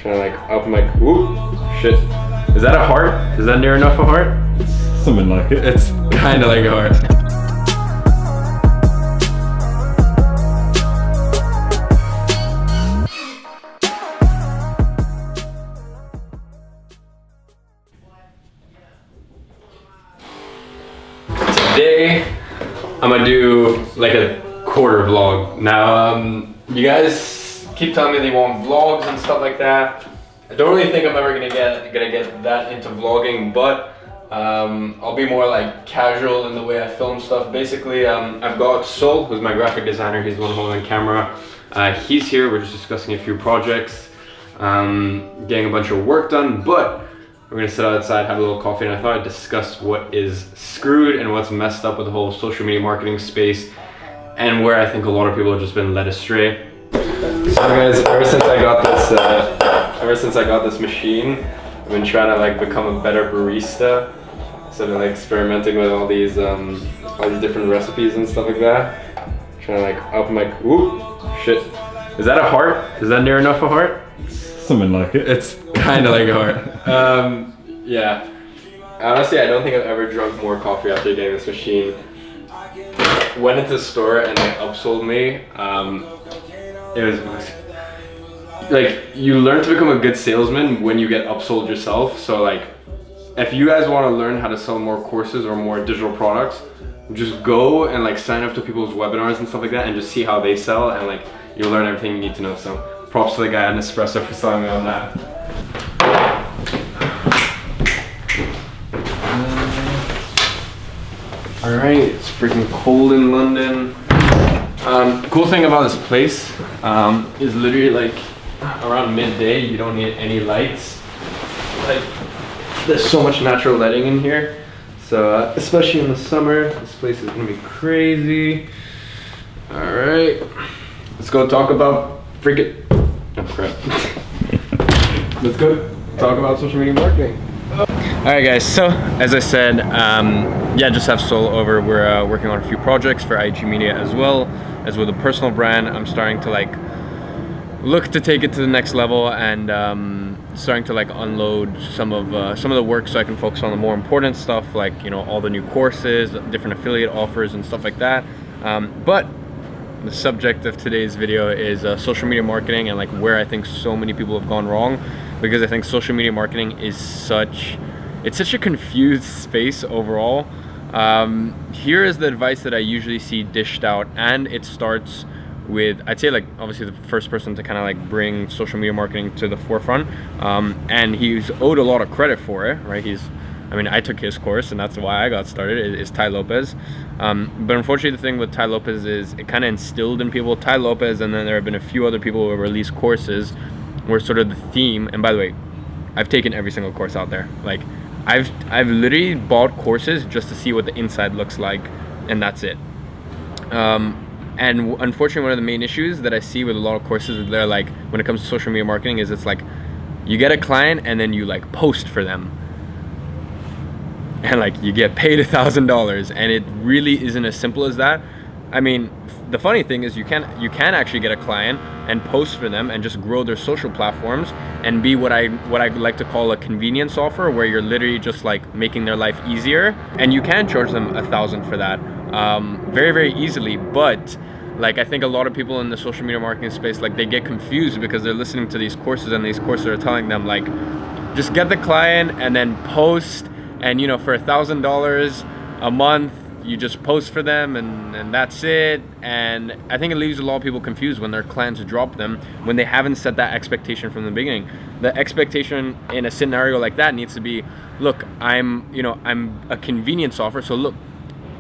Trying to like up my, ooh, shit. Is that a heart? Is that near enough a heart? Something like it. It's kind of like a heart. Today, I'm gonna do like a quarter vlog. Now, you guys keep telling me they want vlogs and stuff like that. I don't really think I'm ever gonna get that into vlogging, but I'll be more like casual in the way I film stuff. Basically, I've got Sol, who's my graphic designer. He's the one holding the camera. He's here. We're just discussing a few projects, getting a bunch of work done, but we're gonna sit outside, have a little coffee, and I thought I'd discuss what is screwed and what's messed up with the whole social media marketing space, and where I think a lot of people have just been led astray. So guys, ever since I got this machine, I've been trying to like become a better barista. So I've been like experimenting with all these different recipes and stuff like that. Trying to like up my, ooh, shit. Is that a heart? Is that near enough a heart? Something like it. It's kind of like a heart. Yeah. Honestly, I don't think I've ever drunk more coffee after getting this machine. Went into the store and they upsold me. It was like, you learn to become a good salesman when you get upsold yourself. So like, if you guys want to learn how to sell more courses or more digital products, just go and like sign up to people's webinars and stuff like that and just see how they sell, and like you'll learn everything you need to know. So props to the guy at Nespresso for selling me on that. Alright, it's freaking cold in London. The cool thing about this place is literally like around midday you don't need any lights. Like, there's so much natural lighting in here. So especially in the summer, this place is gonna be crazy. Alright, let's go talk about freaking, oh crap. Let's go talk about social media marketing. Alright guys, so as I said, yeah, just have Sol over. We're working on a few projects for IG Media as well as with a personal brand. I'm starting to like look to take it to the next level, and starting to like unload some of the work so I can focus on the more important stuff, like, you know, all the new courses, different affiliate offers and stuff like that. But the subject of today's video is social media marketing, and like where I think so many people have gone wrong, because I think social media marketing is such a confused space overall. Here is the advice that I usually see dished out, and it starts with, I'd say, like, obviously the first person to kind of like bring social media marketing to the forefront, and he's owed a lot of credit for it, right? I mean, I took his course and that's why I got started, is Tai Lopez. But unfortunately the thing with Tai Lopez is it kind of instilled in people, Tai Lopez, and then there have been a few other people who have released courses where sort of the theme, and by the way, I've taken every single course out there. Like, I've literally bought courses just to see what the inside looks like, and that's it. And unfortunately, one of the main issues that I see with a lot of courses, they're like, when it comes to social media marketing, is it's like, you get a client and then you like post for them, and like you get paid $1,000, and it really isn't as simple as that. I mean, the funny thing is you can actually get a client and post for them and just grow their social platforms and be what I like to call a convenience offer, where you're literally just like making their life easier, and you can charge them $1,000 for that very, very easily. But like, I think a lot of people in the social media marketing space, like, they get confused because they're listening to these courses, and these courses are telling them like, just get the client and then post, and you know, for $1,000 a month you just post for them, and that's it. And I think it leaves a lot of people confused when their clients drop them, when they haven't set that expectation from the beginning. The expectation in a scenario like that needs to be, look, I'm a convenience offer, so look,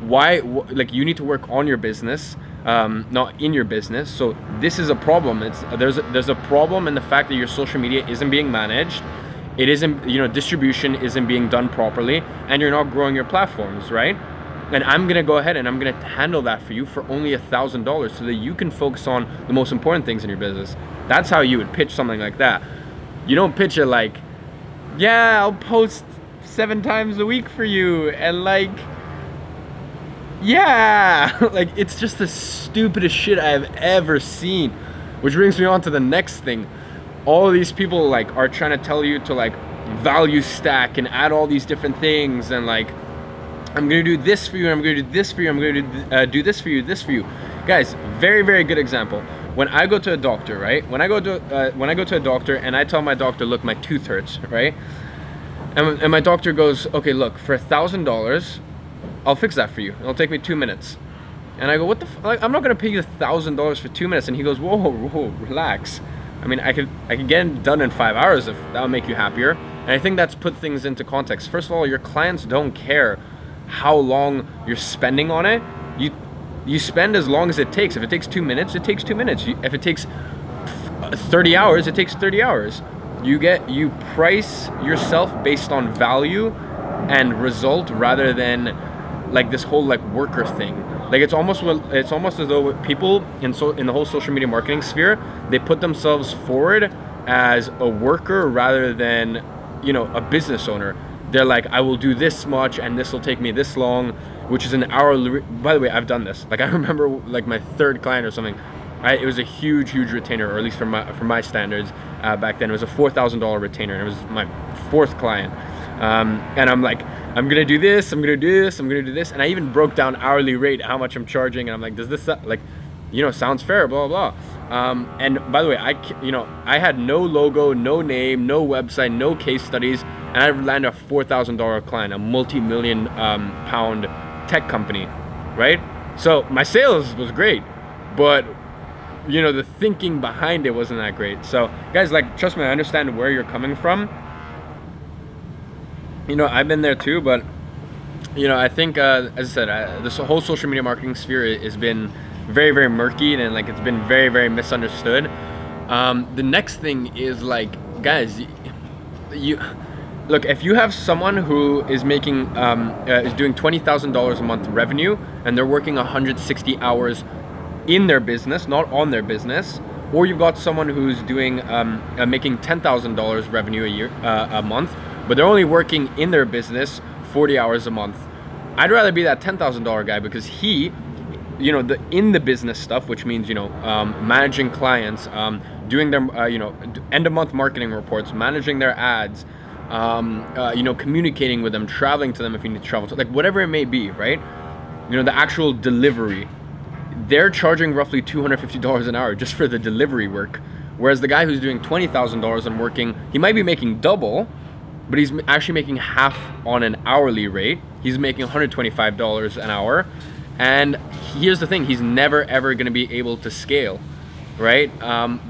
like, you need to work on your business, not in your business. So this is a problem. There's a problem in the fact that your social media isn't being managed. It isn't, you know, distribution isn't being done properly, and you're not growing your platforms, right? And I'm gonna go ahead and I'm gonna handle that for you for only $1,000, so that you can focus on the most important things in your business. That's how you would pitch something like that. You don't pitch it like, yeah, I'll post 7 times a week for you, and like, yeah, like, it's just the stupidest shit I've ever seen. Which brings me on to the next thing. all of these people like are trying to tell you to like value stack and add all these different things, and like, I'm gonna do this for you, I'm gonna do this for you, I'm gonna do this for you, this for you. Guys, very, very good example. When I go to a doctor, right? When I go to a doctor and I tell my doctor, look, my tooth hurts, right? And my doctor goes, okay, look, for $1,000, I'll fix that for you. It'll take me 2 minutes. And I go, what the f, like, I'm not gonna pay you $1,000 for 2 minutes. And he goes, whoa, relax. I mean, I could get it done in 5 hours if that would make you happier. And I think that's put things into context. First of all, your clients don't care how long you're spending on it. You spend as long as it takes. If it takes 2 minutes, it takes 2 minutes. If it takes 30 hours, it takes 30 hours. You price yourself based on value and result rather than like this whole like worker thing. Like it's almost as though people in the whole social media marketing sphere, they put themselves forward as a worker rather than, you know, a business owner. They're like, I will do this much and this will take me this long, which is an hour. By the way, I've done this. Like I remember like my third client or something. It was a huge retainer, or at least from my standards back then. It was a $4,000 retainer, and it was my fourth client. And I'm like, I'm gonna do this, I'm gonna do this, I'm gonna do this, and I even broke down hourly rate, how much I'm charging, and I'm like, does this like, you know, sounds fair, blah blah blah. And by the way, I had no logo, no name, no website, no case studies, and I landed a $4,000 client, a multi-million pound tech company, right? So my sales was great, but you know, the thinking behind it wasn't that great. So guys, like, trust me, I understand where you're coming from. You know, I've been there too, but you know, I think as I said, this whole social media marketing sphere has been very, very murky, and like it's been very, very misunderstood. The next thing is like, guys, you look, if you have someone who is making is doing $20,000 a month revenue, and they're working 160 hours in their business, not on their business, or you've got someone who's doing making $10,000 revenue a month, but they're only working in their business 40 hours a month. I'd rather be that $10,000 guy, because he, you know, in the business stuff, which means, you know, managing clients, doing their you know, end of month marketing reports, managing their ads, you know, communicating with them, traveling to them if you need to travel to, like whatever it may be, right? You know, the actual delivery. They're charging roughly $250 an hour just for the delivery work. Whereas the guy who's doing $20,000 and working, he might be making double, but he's actually making half on an hourly rate. He's making $125 an hour. And here's the thing, he's never ever gonna be able to scale, right?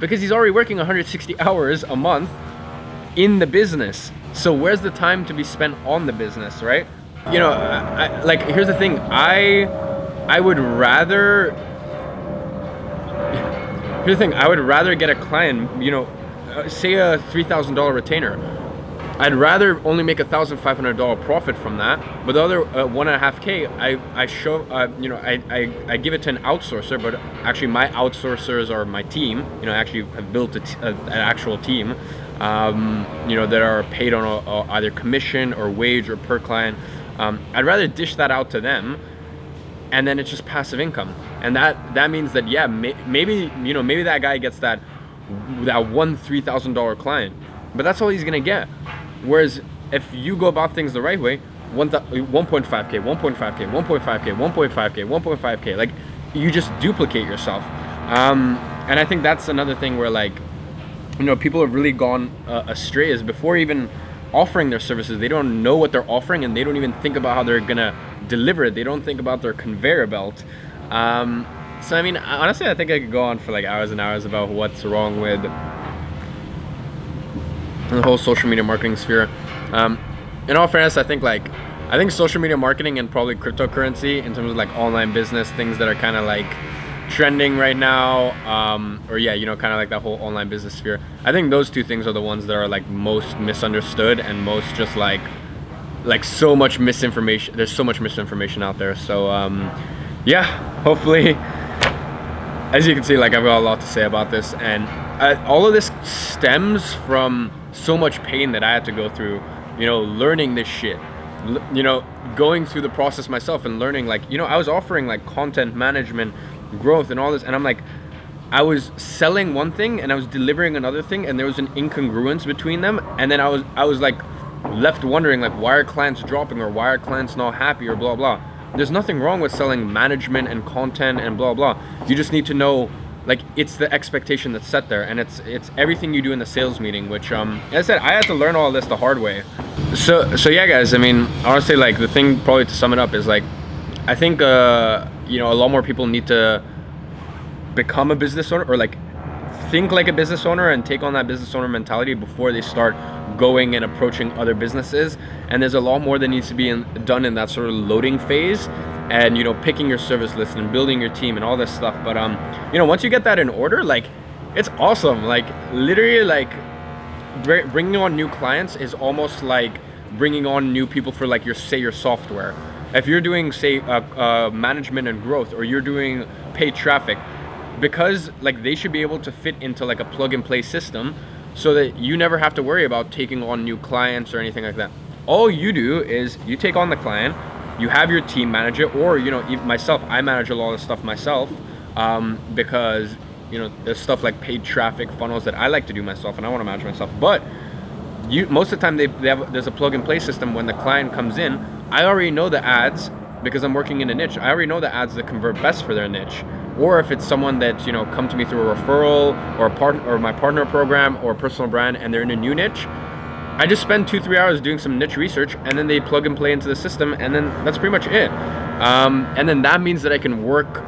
Because he's already working 160 hours a month in the business. So where's the time to be spent on the business, right? You know, like, here's the thing, I would rather, here's the thing, I would rather get a client, you know, say a $3,000 retainer. I'd rather only make $1,500 profit from that, but the other 1.5K, I show, you know, I give it to an outsourcer, but actually my outsourcers are my team. You know, I actually have built an actual team, you know, that are paid on either commission or wage or per client. I'd rather dish that out to them, and then it's just passive income. And that means that, yeah, maybe, you know, maybe that guy gets that one $3,000 client, but that's all he's gonna get. Whereas if you go about things the right way, 1.5K, 1.5K, 1.5K, 1.5K, 1.5K, like, you just duplicate yourself. And I think that's another thing where, like, you know, people have really gone astray, is before even offering their services, they don't know what they're offering, and they don't even think about how they're gonna deliver it. They don't think about their conveyor belt. So I mean, honestly, I think I could go on for like hours and hours about what's wrong with the whole social media marketing sphere. In all fairness, I think social media marketing and probably cryptocurrency, in terms of like online business, things that are kind of like trending right now, or yeah, you know, kind of like that whole online business sphere, I think those two things are the ones that are like most misunderstood and most just like so much misinformation. There's so much misinformation out there. So yeah, hopefully, as you can see, like, I've got a lot to say about this, and all of this stems from so much pain that I had to go through, you know, learning this shit, you know, going through the process myself and learning, like, you know, I was offering like content management, growth and all this, and I'm like, I was selling one thing and I was delivering another thing, and there was an incongruence between them, and then I was like left wondering, like, why are clients dropping, or why are clients not happy, or blah blah. There's nothing wrong with selling management and content and blah blah. You just need to know, like, it's the expectation that's set there, and it's everything you do in the sales meeting, which as I said, I had to learn all this the hard way. So yeah guys, I mean, honestly, like, the thing probably to sum it up is, like, I think you know, a lot more people need to become a business owner, or like think like a business owner and take on that business owner mentality before they start going and approaching other businesses. And there's a lot more that needs to be done in that sort of loading phase, and, you know, picking your service list and building your team and all this stuff. But you know, once you get that in order, like, it's awesome. Like, literally, like, bringing on new clients is almost like bringing on new people for, like, your software. If you're doing, say, management and growth, or you're doing paid traffic, because, like, they should be able to fit into, like, a plug and play system, so that you never have to worry about taking on new clients or anything like that. All you do is you take on the client, you have your team manage it, or, you know, even myself, I manage a lot of stuff myself, because, you know, there's stuff like paid traffic funnels that I like to do myself and I want to manage myself. But most of the time there's a plug and play system. When the client comes in, I already know the ads, because I'm working in a niche. I already know the ads that convert best for their niche. Or if it's someone that, you know, come to me through a referral, or my partner program, or a personal brand, and they're in a new niche, I just spend 2-3 hours doing some niche research, and then they plug and play into the system, and then that's pretty much it. And then that means that I can work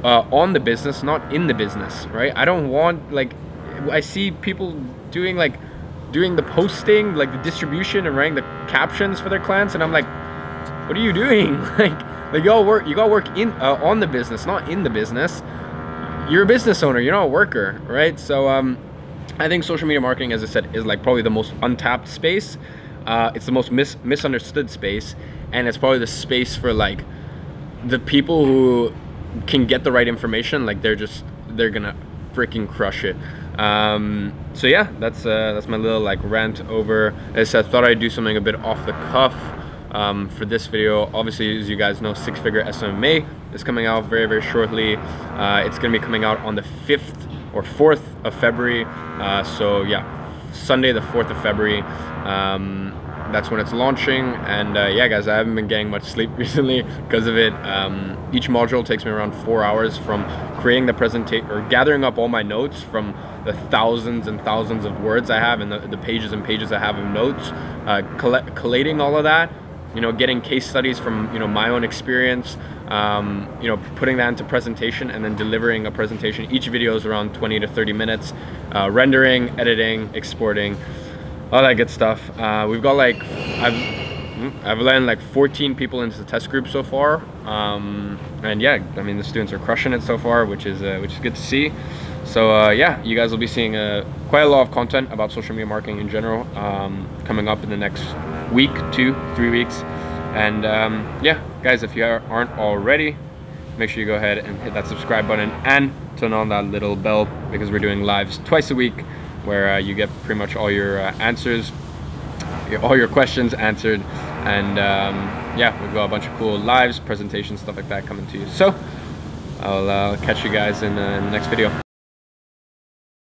on the business, not in the business, right? I don't want, like, I see people doing the posting, like the distribution, and writing the captions for their clients, and I'm like, what are you doing? Like, you gotta work in on the business, not in the business. You're a business owner, you're not a worker, right? So I think social media marketing, as I said, is, like, probably the most untapped space. It's the most misunderstood space, and it's probably the space for, like, the people who can get the right information. Like, they're gonna freaking crush it. So yeah, that's my little, like, rant over. As I thought I'd do something a bit off the cuff for this video. Obviously, as you guys know, 6-figure SMMA is coming out very, very shortly. It's gonna be coming out on the 5th or 4th of February. So yeah, Sunday the 4th of February. That's when it's launching. And yeah guys, I haven't been getting much sleep recently because of it. Each module takes me around 4 hours, from creating the presentation, or gathering up all my notes from the thousands and thousands of words I have, and the pages and pages I have of notes, collating all of that, you know, getting case studies from, you know, my own experience, you know, putting that into presentation, and then delivering a presentation. Each video is around 20 to 30 minutes, rendering, editing, exporting, all that good stuff. We've got, like, I've landed like 14 people into the test group so far, and yeah, I mean, the students are crushing it so far, which is good to see. So yeah, you guys will be seeing quite a lot of content about social media marketing in general coming up in the next week, 2-3 weeks. And yeah guys, if you aren't already, make sure you go ahead and hit that subscribe button and turn on that little bell, because we're doing lives twice a week where you get pretty much all your answers, all your questions answered. And yeah, we've got a bunch of cool lives, presentations, stuff like that coming to you. So I'll catch you guys in the next video.